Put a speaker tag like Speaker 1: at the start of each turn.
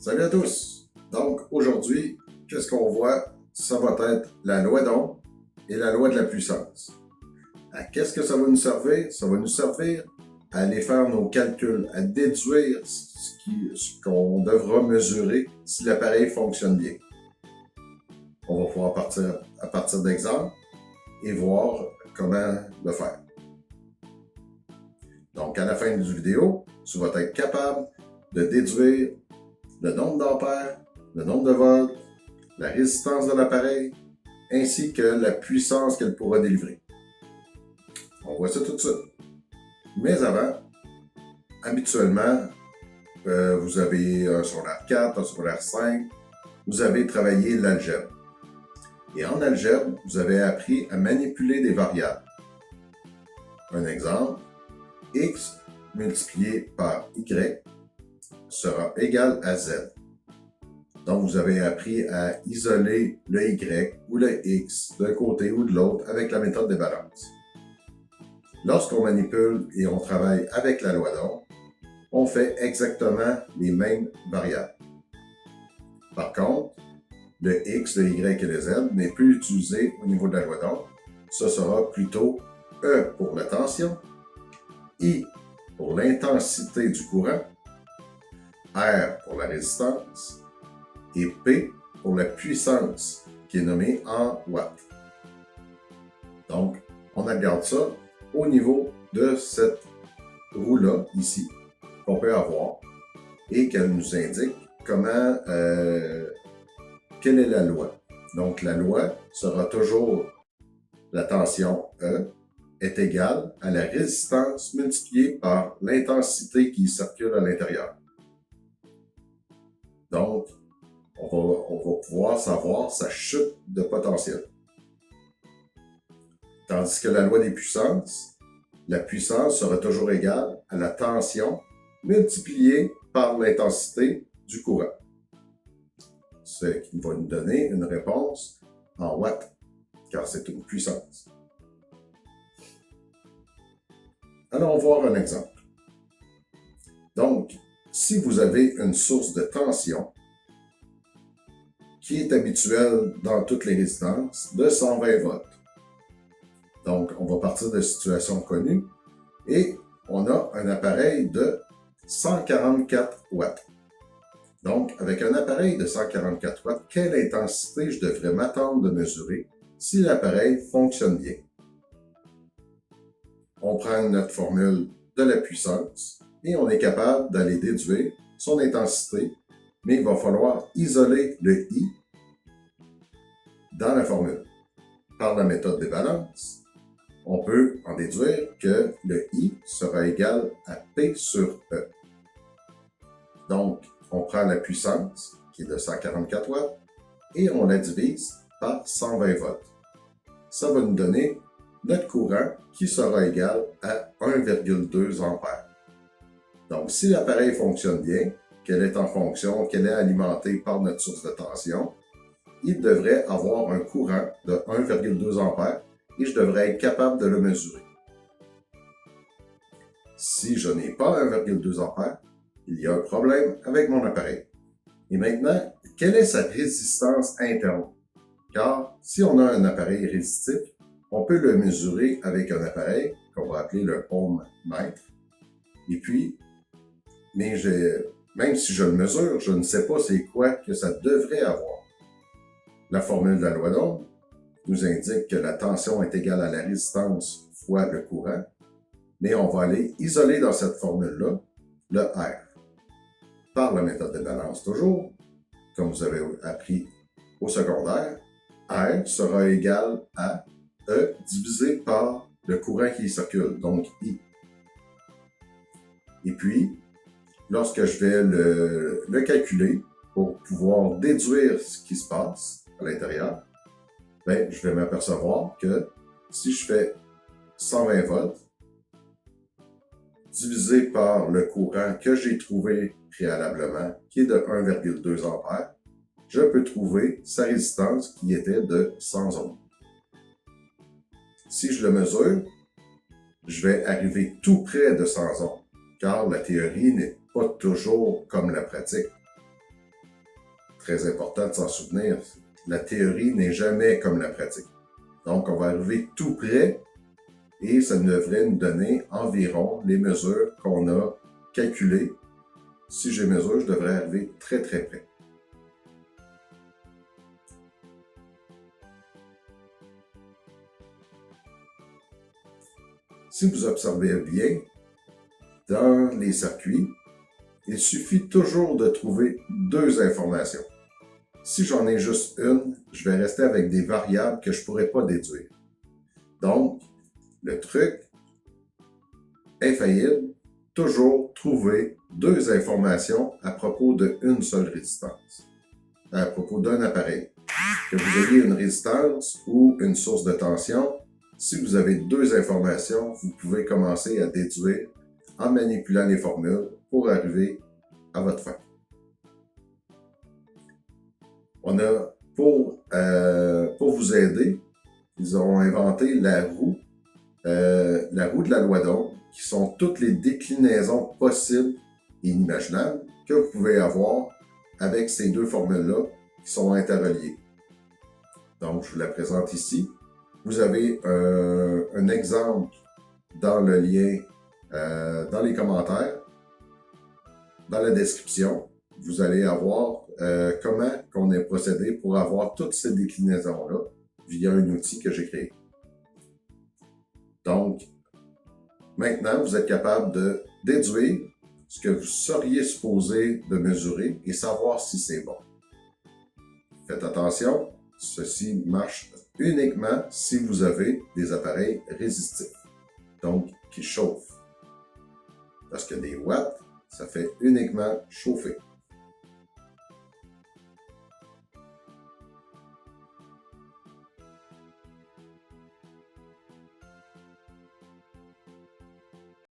Speaker 1: Salut à tous! Donc, aujourd'hui, qu'est-ce qu'on voit? Ça va être la loi d'Ohm et la loi de la puissance. Qu'est-ce que ça va nous servir? Ça va nous servir à aller faire nos calculs, à déduire ce qu'on devra mesurer si l'appareil fonctionne bien. On va pouvoir partir à partir d'exemples et voir comment le faire. Donc, à la fin du vidéo, tu vas être capable de déduire le nombre d'ampères, le nombre de volts, la résistance de l'appareil, ainsi que la puissance qu'elle pourra délivrer. On voit ça tout de suite. Mais avant, habituellement, vous avez un secondaire 4, un secondaire 5, vous avez travaillé l'algèbre. Et en algèbre, vous avez appris à manipuler des variables. Un exemple, x multiplié par y sera égal à z. Donc, vous avez appris à isoler le y ou le x d'un côté ou de l'autre avec la méthode des balances. Lorsqu'on manipule et on travaille avec la loi d'Ohm, on fait exactement les mêmes variables. Par contre, le x, le y et le z n'est plus utilisé au niveau de la loi d'Ohm. Ce sera plutôt E pour la tension, I pour l'intensité du courant, R pour la résistance et P pour la puissance qui est nommée en watts. Donc, on regarde ça au niveau de cette roue-là, ici, qu'on peut avoir et qu'elle nous indique comment, quelle est la loi. Donc, la loi sera toujours la tension E est égale à la résistance multipliée par l'intensité qui circule à l'intérieur. Donc, on va pouvoir savoir sa chute de potentiel. Tandis que la loi des puissances, la puissance sera toujours égale à la tension multipliée par l'intensité du courant. Ce qui va nous donner une réponse en watts, car c'est une puissance. Allons voir un exemple. Donc, si vous avez une source de tension qui est habituelle dans toutes les résistances de 120 volts. Donc, on va partir de situations connues et on a un appareil de 144 watts. Donc, avec un appareil de 144 watts, quelle intensité je devrais m'attendre de mesurer si l'appareil fonctionne bien? On prend notre formule de la puissance et on est capable d'aller déduire son intensité, mais il va falloir isoler le I dans la formule. Par la méthode des balances, on peut en déduire que le I sera égal à P sur E. Donc, on prend la puissance, qui est de 144 watts, et on la divise par 120 volts. Ça va nous donner notre courant qui sera égal à 1,2 ampères. Donc, si l'appareil fonctionne bien, qu'elle est en fonction, qu'elle est alimentée par notre source de tension, il devrait avoir un courant de 1,2 ampères et je devrais être capable de le mesurer. Si je n'ai pas 1,2 ampères, il y a un problème avec mon appareil. Et maintenant, quelle est sa résistance interne? Car si on a un appareil résistif, on peut le mesurer avec un appareil qu'on va appeler le ohmmètre. Et puis, même si je le mesure, je ne sais pas c'est quoi que ça devrait avoir. La formule de la loi d'Ohm nous indique que la tension est égale à la résistance fois le courant, mais on va aller isoler dans cette formule-là le R. Par la méthode de balance toujours, comme vous avez appris au secondaire, R sera égal à E divisé par le courant qui y circule, donc I. Et puis, lorsque je vais le calculer pour pouvoir déduire ce qui se passe à l'intérieur, ben, je vais m'apercevoir que si je fais 120 volts divisé par le courant que j'ai trouvé préalablement, qui est de 1,2 ampères, je peux trouver sa résistance qui était de 100 ohms. Si je le mesure, je vais arriver tout près de 100 ohms, car la théorie n'est pas toujours comme la pratique. très important de s'en souvenir, la théorie n'est jamais comme la pratique. Donc, on va arriver tout près et ça devrait nous donner environ les mesures qu'on a calculées. Si je mesure, je devrais arriver très très près. Si vous observez bien, dans les circuits, il suffit toujours de trouver deux informations. Si j'en ai juste une, je vais rester avec des variables que je ne pourrais pas déduire. Donc, le truc infaillible, toujours trouver deux informations à propos d'une seule résistance, à propos d'un appareil. Que vous ayez une résistance ou une source de tension, si vous avez deux informations, vous pouvez commencer à déduire en manipulant les formules pour arriver à votre fin. On a, pour vous aider, ils ont inventé la roue de la loi d'Ohm, qui sont toutes les déclinaisons possibles et inimaginables que vous pouvez avoir avec ces deux formules-là qui sont interreliées. Donc, je vous la présente ici. Vous avez un exemple dans le lien, dans les commentaires, dans la description. Vous allez avoir comment on est procédé pour avoir toutes ces déclinaisons-là via un outil que j'ai créé. Donc, maintenant, vous êtes capable de déduire ce que vous seriez supposé de mesurer et savoir si c'est bon. Faites attention, ceci marche uniquement si vous avez des appareils résistifs, donc qui chauffent. Parce que des watts, ça fait uniquement chauffer.